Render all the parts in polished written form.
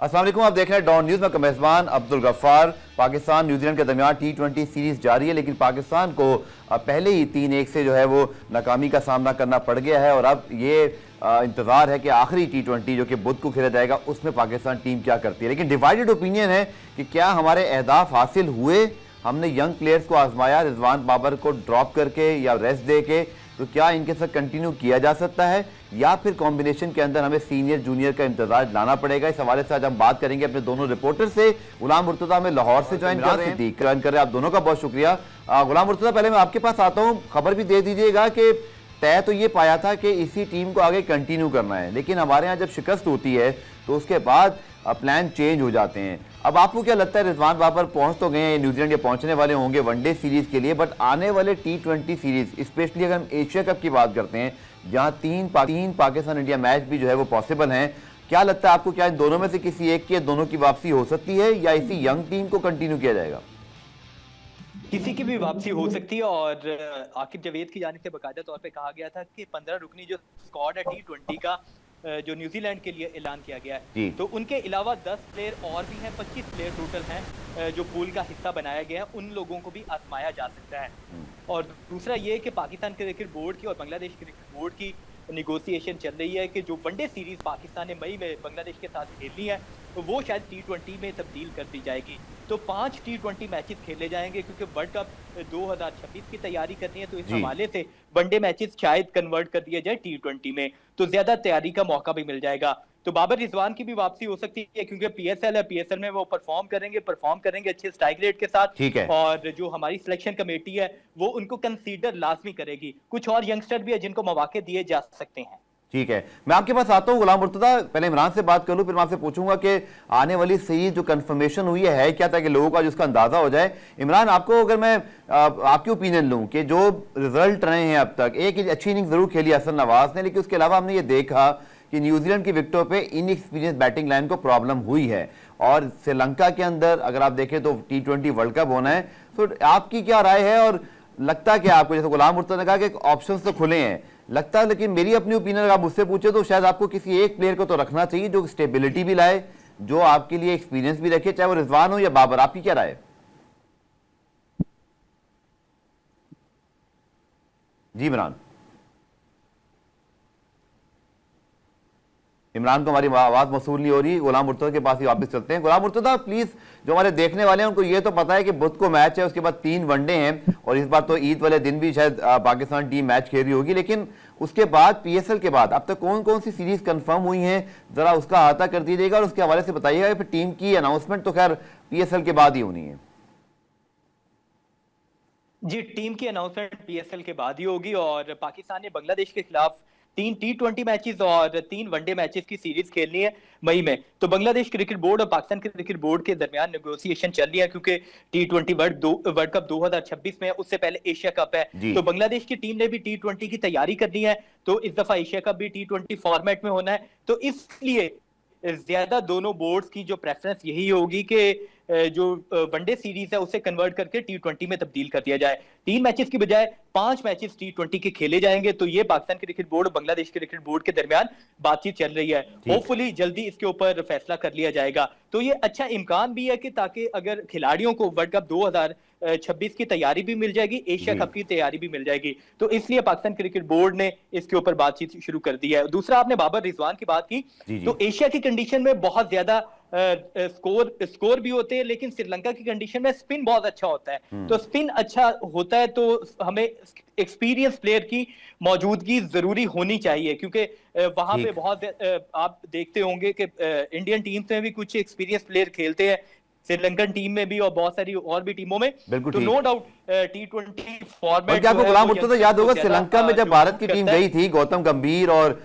अस्सलाम वालेकुम, आप देख रहे हैं डॉन न्यूज में मेजबान अब्दुल गफ्फार। पाकिस्तान न्यूजीलैंड के दरमियान T20 सीरीज जारी है, लेकिन पाकिस्तान को पहले ही 3-1 से जो है वो नाकामी का सामना करना पड़ गया है और अब ये इंतजार है कि आखिरी T20 जो कि बुध को खेला जाएगा उसमें पाकिस्तान टीम क्या करती है। लेकिन डिवाइडेड ओपिनियन है कि क्या हमारे अहदाफ हासिल हुए, हमने यंग प्लेयर्स को आजमाया रिजवान बाबर को ड्रॉप करके या रेस्ट दे के, तो क्या इनके साथ कंटिन्यू किया जा सकता है या फिर कॉम्बिनेशन के अंदर हमें सीनियर जूनियर का इंतजार लाना पड़ेगा। इस हवाले से आज हम बात करेंगे अपने दोनों रिपोर्टर से। गुलाम मुर्तजा में लाहौर से ज्वाइन कर रहे हैं, आप दोनों का बहुत शुक्रिया। गुलाम मुर्तजा, पहले मैं आपके पास आता हूँ, खबर भी दे दीजिएगा कि तय तो ये पाया था कि इसी टीम को आगे कंटिन्यू करना है, लेकिन हमारे यहाँ जब शिकस्त होती है तो उसके बाद प्लान चेंज हो जाते हैं। अब आपको क्या लगता है, रिजवान बाबर पहुंच तो गए हैं न्यूजीलैंड, ये पहुंचने वाले होंगे वनडे सीरीज के लिए, बट आने वाले T20 सीरीज स्पेशली अगर हम एशिया कप की बात करते हैं जहां तीन पाकिस्तान इंडिया मैच भी जो है वो पॉसिबल हैं, क्या लगता है आपको, क्या इन दोनों में से किसी एक की दोनों की वापसी हो सकती है या इसी यंग टीम को कंटिन्यू किया जाएगा? किसी की भी वापसी हो सकती है और आकिब जावेद की जानिब से बाकायदा तौर पे कहा गया था कि 15 रुकनी जो स्क्वाड है T20 का जो न्यूजीलैंड के लिए ऐलान किया गया है, तो उनके अलावा 10 प्लेयर और भी हैं, 25 प्लेयर टोटल हैं जो पूल का हिस्सा बनाया गया है, उन लोगों को भी आजमाया जा सकता है। और दूसरा ये कि पाकिस्तान क्रिकेट बोर्ड की और बांग्लादेश क्रिकेट बोर्ड की निगोसिएशन चल रही है कि जो वनडे सीरीज पाकिस्तान ने मई में बांग्लादेश के साथ खेलनी है तो वो शायद T20 में तब्दील कर दी जाएगी। तो 5 T20 मैचेस खेले जाएंगे क्योंकि वर्ल्ड कप 2026 की तैयारी करनी है, तो इस हवाले से वनडे मैचेस शायद कन्वर्ट कर दिया जाए T20 में, तो ज्यादा तैयारी का मौका भी मिल जाएगा। तो बाबर रिजवान की भी वापसी हो सकती है क्योंकि PSL है, PSL में वो परफॉर्म करेंगे अच्छे स्ट्राइक रेट के साथ, और जो हमारी सिलेक्शन कमेटी है वो उनको कंसीडर लाजमी करेगी। कुछ और यंगस्टर भी है जिनको मौके दिए जा सकते हैं। ठीक है, मैं आपके पास आता हूं गुलाम मुर्तजा, पहले इमरान से बात कर लूं, फिर मैं आपसे पूछूंगा कि आने वाली सीरीज जो कंफर्मेशन हुई है क्या, ताकि लोगों का जिसका अंदाजा हो जाए। इमरान, आपको अगर मैं आपकी ओपिनियन लूं कि जो रिजल्ट रहे हैं अब तक, एक अच्छी इनिंग जरूर खेली हसन नवाज ने, लेकिन उसके अलावा हमने ये देखा कि न्यूजीलैंड की विकेटों पे इनएक्सपीरियंस बैटिंग लाइन को प्रॉब्लम हुई है, और श्रीलंका के अंदर अगर आप देखें तो T20 वर्ल्ड कप होना है, तो आपकी क्या राय है और लगता क्या आपको, जैसे गुलाम मुर्तजा ने कहा कि ऑप्शंस तो खुले हैं, लगता है, लेकिन मेरी अपनी ओपिनियन अगर आप मुझसे पूछे तो शायद आपको किसी एक प्लेयर को तो रखना चाहिए जो स्टेबिलिटी भी लाए, जो आपके लिए एक्सपीरियंस भी रखे, चाहे वो रिजवान हो या बाबर। आपकी क्या राय है? जी इमरान को हमारी आवाज मसूल नहीं हो रही, गुलाम मुर्तजा के पास ही वापस चलते हैं। गुलाम मुर्तजा प्लीज, जो हमारे देखने वाले हैं उनको ये तो पता है कि बुध को मैच है, उसके बाद 3 वनडे हैं और इस बार तो ईद वाले दिन भी शायद पाकिस्तान टीम मैच खेल रही होगी, लेकिन उसके बाद PSL के बाद अब तक कौन कौन सी सीरीज कंफर्म हुई हैं, जरा उसका अहाता कर दीजिएगा और उसके हवाले से बताइएगा। फिर टीम की अनाउंसमेंट तो खैर PSL के बाद ही होनी है। जी, टीम की अनाउंसमेंट PSL के बाद ही होगी और पाकिस्तान ने बांग्लादेश के खिलाफ 3 T20 मैचेस और 3 वनडे मैचेस की सीरीज खेलनी है मई में। तो बांग्लादेश क्रिकेट बोर्ड और पाकिस्तान क्रिकेट बोर्ड के दरमियान नेगोशिएशन चल रही है क्योंकि T20 वर्ल्ड कप 2026 में है, उससे पहले एशिया कप है, तो बांग्लादेश की टीम ने भी T20 की तैयारी करनी है, तो इस दफा एशिया कप भी T20 फॉर्मेट में होना है, तो इसलिए ज्यादा दोनों बोर्ड्स की जो प्रेफरेंस यही होगी कि जो वनडे सीरीज है उसे कन्वर्ट करके T20 में तब्दील कर दिया जाए। 3 मैचेस की बजाय 5 मैचेस T20 के खेले जाएंगे, तो ये पाकिस्तान क्रिकेट बोर्ड और बांग्लादेश क्रिकेट बोर्ड के दरमियान बातचीत चल रही है। होपफुली जल्दी इसके ऊपर फैसला कर लिया जाएगा, तो ये अच्छा इम्कान भी है कि ताकि अगर खिलाड़ियों को वर्ल्ड कप 2026 की तैयारी भी मिल जाएगी, एशिया कप की तैयारी भी मिल जाएगी, तो इसलिए पाकिस्तान क्रिकेट बोर्ड ने इसके ऊपर बातचीत शुरू कर दी है। दूसरा, आपने बाबर रिजवान की बात की, तो एशिया की कंडीशन में बहुत ज्यादा स्कोर भी होते हैं, लेकिन श्रीलंका की कंडीशन में स्पिन बहुत अच्छा होता है, तो स्पिन अच्छा होता है तो हमें एक्सपीरियंस प्लेयर की मौजूदगी जरूरी होनी चाहिए, क्योंकि वहां पे बहुत आप देखते होंगे कि इंडियन टीम्स में भी कुछ एक्सपीरियंस प्लेयर खेलते हैं, श्रीलंकन टीम में भी और बहुत सारी और भी टीमों में, तो नो डाउट T20 फॉर्मेट। आपको गुलाम मुर्तजा याद होगा श्रीलंका में जब भारत की टीम गई थी गौतम गंभीर और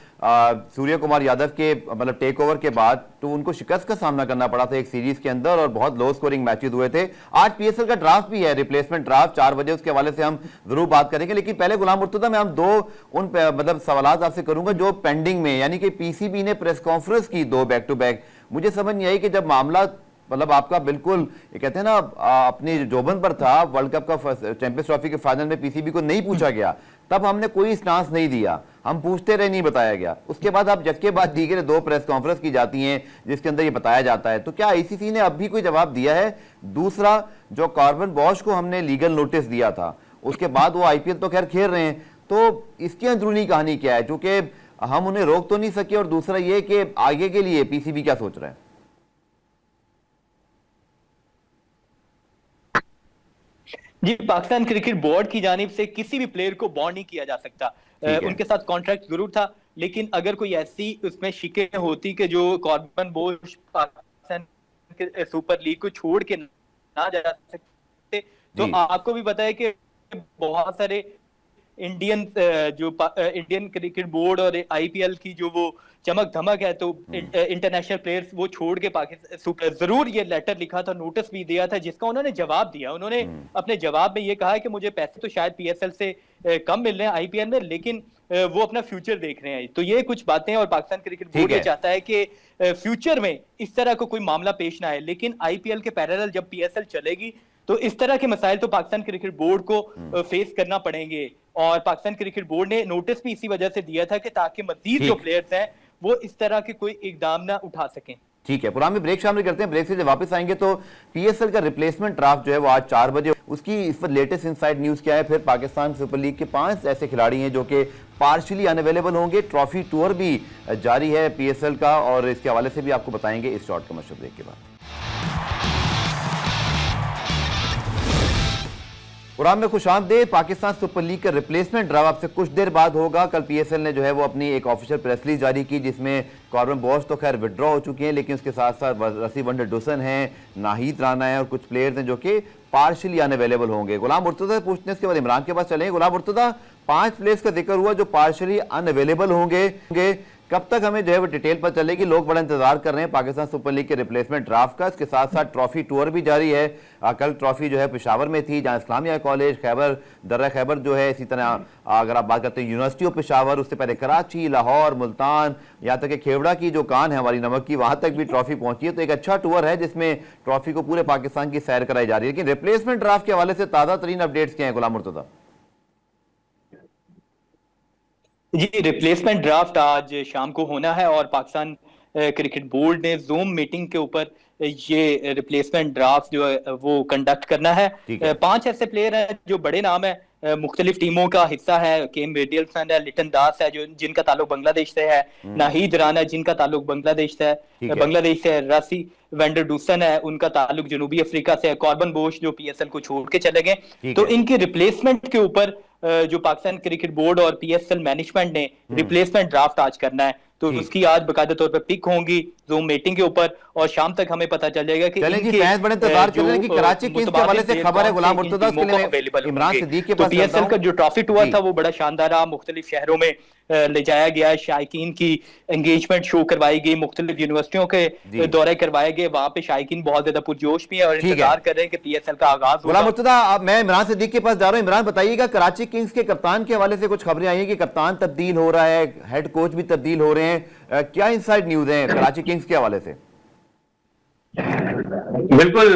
सूर्य कुमार यादव के मतलब टेक ओवर के बाद, तो उनको शिकस्त का सामना करना पड़ा था एक सीरीज के अंदर और बहुत लो स्कोरिंग मैचेस हुए थे। आज PSL का ड्राफ्ट भी है, रिप्लेसमेंट ड्राफ्ट 4 बजे, उसके हवाले से हम जरूर बात करेंगे, लेकिन पहले गुलाम मुर्तजा में हम 2 उन मतलब सवाल आपसे करूंगा जो पेंडिंग में, यानी कि PCB ने प्रेस कॉन्फ्रेंस की 2 बैक टू बैक, मुझे समझ नहीं आई कि जब मामला मतलब आपका बिल्कुल ये कहते हैं ना अपनी जोबन पर था, वर्ल्ड कप का चैंपियंस ट्रॉफी के फाइनल में पीसीबी को नहीं पूछा गया, तब हमने कोई स्टांस नहीं दिया, हम पूछते रहे, नहीं बताया गया। उसके बाद अब जक्के बाद दीगर 2 प्रेस कॉन्फ्रेंस की जाती हैं जिसके अंदर ये बताया जाता है। तो क्या आईसीसी ने अब भी कोई जवाब दिया है? दूसरा, जो कॉर्बन बॉश को हमने लीगल नोटिस दिया था, उसके बाद वो आईपीएल तो खैर खेल रहे हैं, तो इसकी अंदरूनी कहानी क्या है? क्योंकि हम उन्हें रोक तो नहीं सके, और दूसरा ये कि आगे के लिए पीसीबी क्या सोच रहा है? जी, पाकिस्तान क्रिकेट बोर्ड की जानिब से किसी भी प्लेयर को बॉन्ड नहीं किया जा सकता। उनके साथ कॉन्ट्रैक्ट जरूर था, लेकिन अगर कोई ऐसी उसमें शिकें होती कि जो कॉर्बन बोश पाकिस्तान के सुपर लीग को छोड़ के ना जा सकते, तो आपको भी पता है कि बहुत सारे इंडियन क्रिकेट बोर्ड और आईपीएल की जो वो चमक धमक है, तो इंटरनेशनल प्लेयर्स वो छोड़ के पाकिस्तान, जरूर ये लेटर लिखा था, नोटिस भी दिया था, जिसका उन्होंने जवाब दिया। उन्होंने अपने जवाब में ये कहा है कि मुझे पैसे तो शायद पीएसएल से कम मिल रहे हैं आईपीएल में, लेकिन वो अपना फ्यूचर देख रहे हैं। तो ये कुछ बातें, और पाकिस्तान क्रिकेट बोर्ड ये चाहता है कि फ्यूचर में इस तरह को कोई मामला पेश ना आए, लेकिन आईपीएल के पैरेलल जब पीएसएल चलेगी तो इस तरह के मसाइल तो पाकिस्तान क्रिकेट बोर्ड को फेस करना पड़ेंगे। और पाकिस्तान क्रिकेट बोर्ड ने नोटिस भी इसी वजह से दिया था कि ताकि मजीद जो प्लेयर्स हैं वो इस तरह के कोई इकदाम ना उठा सकें। ठीक है, पुराने ब्रेक शामिल करते हैं। ब्रेक से जब वापस आएंगे तो पीएसएल का रिप्लेसमेंट ड्राफ्ट जो है वो आज 4 बजे, उसकी इस पर लेटेस्ट इनसाइड न्यूज क्या है। फिर पाकिस्तान सुपर लीग के 5 ऐसे खिलाड़ी हैं जो कि पार्शियली अनअवेलेबल होंगे। ट्रॉफी टूर भी जारी है पीएसएल का, और इसके हवाले से भी आपको बताएंगे इस शॉर्ट कमर्शियल ब्रेक के बाद। प्रोग्राम में खुशामदीद। पाकिस्तान सुपर लीग का रिप्लेसमेंट ड्राफ्ट आपसे कुछ देर बाद होगा। कल पीएसएल ने जो है वो अपनी एक ऑफिशियल प्रेस रिलीज जारी की, जिसमें कॉर्बन बॉश तो खैर विड्रॉ हो चुके हैं, लेकिन उसके साथ साथ रसी वंडर डुसन हैं, नाहिद राना है, और कुछ प्लेयर्स हैं जो कि पार्शियली अनअवेलेबल होंगे। गुलाम मुर्तजा से पूछते हैं, इसके बाद इमरान के पास चलेंगे। गुलाम मुर्तजा, 5 प्लेयर्स का जिक्र हुआ जो पार्शियली अनअवेलेबल होंगे, कब तक हमें जो है वो डिटेल पर चलेगी? लोग बड़ा इंतजार कर रहे हैं पाकिस्तान सुपर लीग के रिप्लेसमेंट ड्राफ्ट का। इसके साथ साथ ट्रॉफी टूर भी जारी है। कल ट्रॉफी जो है पेशावर में थी, जहां इस्लामिया कॉलेज, खैबर, दर्रा खैबर जो है, इसी तरह अगर आप बात करते हैं यूनिवर्सिटी ऑफ पेशावर, उससे पहले कराची, लाहौर, मुल्तान, यहाँ तक कि खेवड़ा की जो कान है हमारी नमक की, वहां तक भी ट्रॉफी पहुंची है। तो एक अच्छा टूर है जिसमें ट्रॉफी को पूरे पाकिस्तान की सैर कराई जा रही है। लेकिन रिप्लेसमेंट ड्राफ्ट के हवाले से ताज़ा तरीन अपडेट्स क्या है गुलाम मुर्तजा? जी, रिप्लेसमेंट ड्राफ्ट आज शाम को होना है, और पाकिस्तान क्रिकेट बोर्ड ने जूम मीटिंग के ऊपर ये रिप्लेसमेंट ड्राफ्ट जो है वो कंडक्ट करना है। 5 ऐसे प्लेयर हैं जो बड़े नाम है, मुख्तलिफ टीमों का हिस्सा है। केम विलियमसन है, लिटन दास है जो जिनका ताल्लुक बांग्लादेश से है, नाहिद राना जिनका ताल्लुक बांग्लादेश से है, बांग्लादेश से रसी वेंडर डूसन है, उनका ताल्लुक जनूबी अफ्रीका से है, कॉर्बन बोश जो पीएसएल को छोड़ के चले गए। तो इनके रिप्लेसमेंट के ऊपर जो पाकिस्तान क्रिकेट बोर्ड और पीएसएल मैनेजमेंट ने रिप्लेसमेंट ड्राफ्ट आज करना है, तो उसकी आज बाकायदा तौर पर पिक होंगी जूम मीटिंग के ऊपर, और शाम तक हमें पता चल जाएगा कि फैंस बड़े इंतजार कर रहे हैं कि कराची किंग्स के हवाले से खबर है गुलाम मुर्तजा, उसके लिए इमरान सिद्दीक के पास पीएसएल का जो ट्रॉफी टूर था वो बड़ा शानदार रहा। मुख्तलिफ शहरों में ले जाया गया, शायकीन की एंगेजमेंट शो करवाई गई, मुख्तलिफ यूनिवर्सिटियों के दौरे करवाए गए, वहां पे शायकीन बहुत ज्यादा पुरजोश भी है और इंतजार कर रहे हैं कि पीएसएल का आगाज होगा। गुलाम मुर्तजा, मैं इमरान सिद्दीक के पास जा रहा हूं। इमरान, बताइएगा कराची किंग्स के कप्तान के हवाले से कुछ खबरें आई हैं कि कप्तान तब्दील हो रहा है, हेड कोच भी तब्दील हो रहे हैं, क्या इनसाइड न्यूज है कराची किंग्स के हवाले से? बिल्कुल,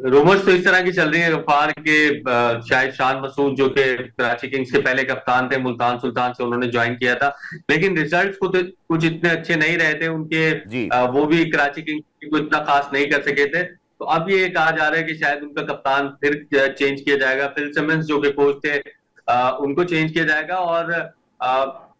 रूमर्स तो इस तरह की चल रही है गफ्फार के शायद शान मसूद जो कि कराची किंग्स के पहले कप्तान थे, मुल्तान सुल्तान से उन्होंने ज्वाइन किया था, लेकिन रिजल्ट्स को तो कुछ इतने अच्छे नहीं रहे थे उनके, वो भी कराची किंग्स को इतना खास नहीं कर सके थे। तो अब ये कहा जा रहा है कि शायद उनका कप्तान फिर चेंज किया जाएगा। फिल सिमंस जो कि कोच थे उनको चेंज किया जाएगा, और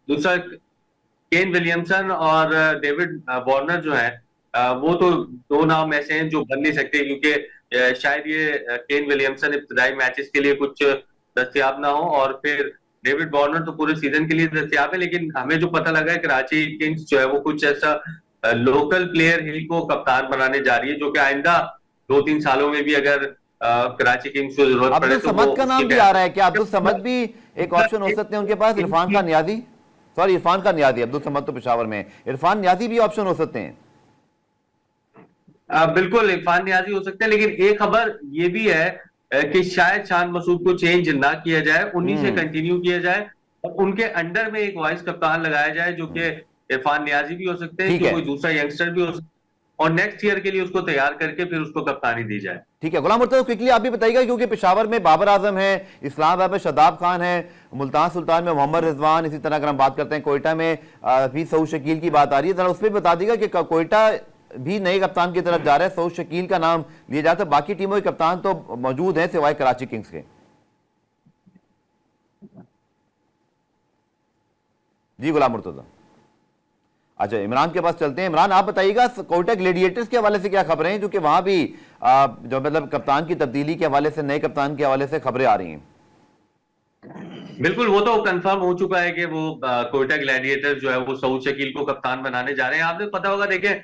दूसरा केन विलियमसन और डेविड वार्नर जो है वो तो 2 नाम ऐसे हैं जो बन नहीं सकते, क्योंकि शायद ये केन विलियमसन इब्तिदाई मैचेस के लिए कुछ दस्तयाब ना हो, और फिर डेविड वार्नर तो पूरे सीजन के लिए दस्तयाब है। लेकिन हमें जो पता लगा है कराची किंग्स जो है वो कुछ ऐसा लोकल प्लेयर ही को कप्तान बनाने जा रही है, जो कि आइंदा 2-3 सालों में भी अगर कराची किंग्स को जरूरत पड़े तो समद का नाम भी आ रहा है। क्या अब्दुल समद भी एक ऑप्शन हो सकते हैं उनके पास? इरफान खान नियाजी, अब्दुल समद तो पेशावर में, इरफान नियाजी भी ऑप्शन हो सकते हैं। बिल्कुल इरफान नियाजी हो सकते हैं, लेकिन एक खबर ये भी है कि शायद शान मसूद को चेंज ना किया जाए, उन्हीं से कंटिन्यू किया जाए, और उनके अंडर में एक वाइस कप्तान लगाया जाए, जो कि इरफान नियाजी भी हो सकते हैं, कोई दूसरा यंगस्टर भी हो सकता है, और नेक्स्ट ईयर के लिए उसको तैयार करके फिर उसको कप्तानी दी जाए। ठीक है गुलाम मुर्तजा, क्विकली आप भी बताइएगा, क्योंकि पेशावर में बाबर आजम है, इस्लामाबाद में शादाब खान है, मुल्तान सुल्तान में मोहम्मद रिजवान, इसी तरह अगर हम बात करते हैं कोयटा में भी सऊद शकील की बात आ रही है, जरा उस पर बता दीजिएगा कि कोयटा भी नए कप्तान की तरफ जा रहा है, सऊद शकील का नाम लिया जाता है, बाकी टीमों के कप्तान तो मौजूद हैं सिवाय कराची किंग्स के। जी गुलाम मुर्तजा। अच्छा इमरान के पास चलते हैं। इमरान आप बताइएगा कोयटा ग्लेडिएटर्स के हवाले से क्या खबरें हैं, क्योंकि वहां भी जो मतलब कप्तान की तब्दीली के हवाले से, नए कप्तान के हवाले से खबरें आ रही हैं। बिल्कुल, वो तो कंफर्म हो चुका है कि वो कोयटा ग्लैडिएटर्स जो है वो सऊद शकील को कप्तान बनाने जा रहे हैं। आपने पता होगा, देखें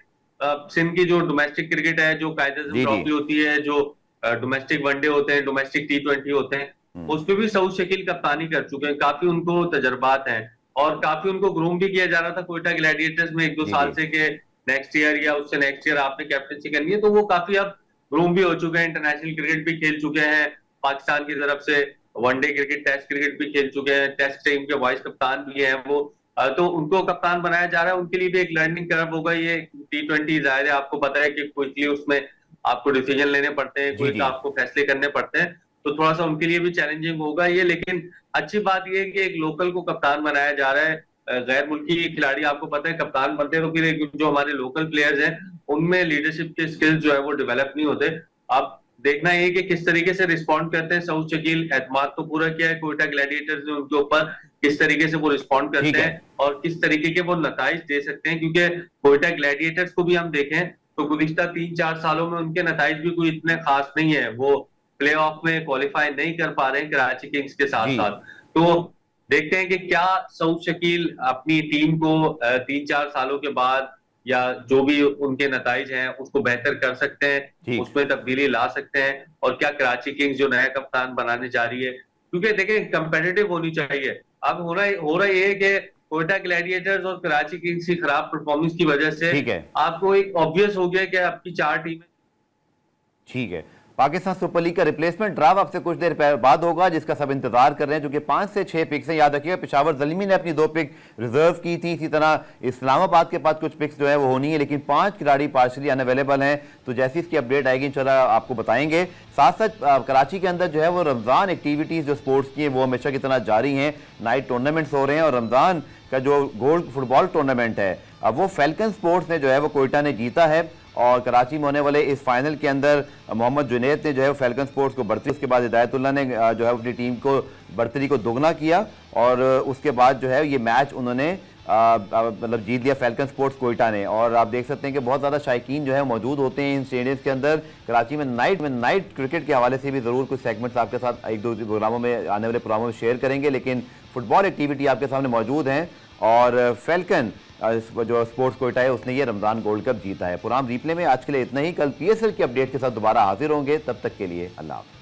सिंध की जो डोमेस्टिक क्रिकेट है, जो कायदे ट्रॉफी होती है, जो डोमेस्टिक वनडे होते हैं, डोमेस्टिक T20 होते हैं, उसपे भी सऊद शकील कप्तानी कर चुके हैं। काफी उनको तजर्बात हैं और काफी उनको ग्रूम भी किया जा रहा था कोयटा ग्लैडिएटर्स में 1-2 साल से कि नेक्स्ट ईयर या उससे नेक्स्ट ईयर आपने कैप्टनसी करनी है। तो वो काफी अब ग्रूम भी हो चुके हैं, इंटरनेशनल क्रिकेट भी खेल चुके हैं पाकिस्तान की तरफ से, वनडे क्रिकेट, टेस्ट क्रिकेट भी खेल चुके हैं, टेस्ट टीम के वाइस कप्तान भी हैं वो। तो उनको कप्तान बनाया जा रहा है। उनके लिए भी एक लर्निंग कर्व होगा। ये T20 जाहिर है, आपको पता है कि क्विकली उसमें आपको डिसीजन लेने पड़ते हैं, क्विक आपको फैसले करने पड़ते हैं, तो थोड़ा सा उनके लिए भी चैलेंजिंग होगा ये। लेकिन अच्छी बात ये है कि एक लोकल को कप्तान बनाया जा रहा है। गैर मुल्की खिलाड़ी आपको पता है कप्तान बनते हैं तो फिर जो हमारे लोकल प्लेयर्स हैं उनमें लीडरशिप के स्किल्स जो है वो डेवलप नहीं होते। अब देखना है कि किस तरीके से रिस्पॉन्ड करते हैं सऊद शकील। एतमाद तो पूरा किया है कोयटा ग्लैडिएटर्स ने उनके ऊपर, किस तरीके से वो रिस्पॉन्ड करते हैं और किस तरीके के वो नताइज दे सकते हैं। क्योंकि कोयटा ग्लैडिएटर्स को भी हम देखें तो गुज़िश्ता 3-4 सालों में उनके नताइज भी कोई इतने खास नहीं है। वो प्ले ऑफ में क्वालिफाई नहीं कर पा रहे हैं कराची किंग्स के साथ साथ। तो देखते हैं कि क्या सऊद शकील अपनी टीम को 3-4 सालों के बाद या जो भी उनके नताइज हैं उसको बेहतर कर सकते हैं, उसमें तब्दीली ला सकते हैं, और क्या कराची किंग्स जो नया कप्तान बनाने जा रही है, क्योंकि देखें कंपेटिटिव होनी चाहिए। अब हो रहा ये है कि कोयटा ग्लैडिएटर्स और कराची किंग्स की खराब परफॉर्मेंस की वजह से आपको एक ऑब्वियस हो गया कि आपकी 4 टीमें। ठीक है, पाकिस्तान सुपर लीग का रिप्लेसमेंट ड्राफ्ट अब से कुछ देर बाद होगा, जिसका सब इंतजार कर रहे हैं, जो कि 5 से 6 पिक्स हैं। याद रखिएगा पेशावर ज़ल्मी ने अपनी 2 पिक रिजर्व की थी, इसी तरह इस्लामाबाद के पास कुछ पिक्स जो है वो होनी है, लेकिन 5 खिलाड़ी पार्शली अनअवेलेबल हैं। तो जैसी इसकी अपडेट आएगी इंशाल्लाह आपको बताएंगे। साथ साथ कराची के अंदर जो है वो रमज़ान एक्टिविटीज़ जो स्पोर्ट्स की हैं वो हमेशा की तरह जारी हैं। नाइट टूर्नामेंट्स हो रहे हैं और रमज़ान का जो गोल्ड फुटबॉल टूर्नामेंट है अब वो फैल्कन स्पोर्ट्स ने जो है वो कोयटा ने जीता है, और कराची में होने वाले इस फाइनल के अंदर मोहम्मद जुनैद ने जो है फैल्कन स्पोर्ट्स को बढ़ती, उसके बाद हिदायतुल्लाह ने जो है अपनी टीम को बढ़तरी को दोगुना किया, और उसके बाद जो है ये मैच उन्होंने मतलब जीत लिया फैल्कन स्पोर्ट्स कोयटा ने। और आप देख सकते हैं कि बहुत ज़्यादा शायकीन जो है मौजूद होते हैं इन स्टेडियम्स के अंदर। कराची में नाइट क्रिकेट के हवाले से भी ज़रूर कुछ सेगमेंट्स आपके साथ 1-2 प्रोग्रामों में, आने वाले प्रोग्रामों में शेयर करेंगे, लेकिन फुटबॉल एक्टिविटी आपके सामने मौजूद हैं। और फैल्कन जो स्पोर्ट्स कोयटा है उसने ये रमज़ान गोल्ड कप जीता है। प्रोग्राम रिप्ले में आज के लिए इतना ही। कल PSL की अपडेट के साथ दोबारा हाजिर होंगे, तब तक के लिए अल्लाह हाफ़िज़।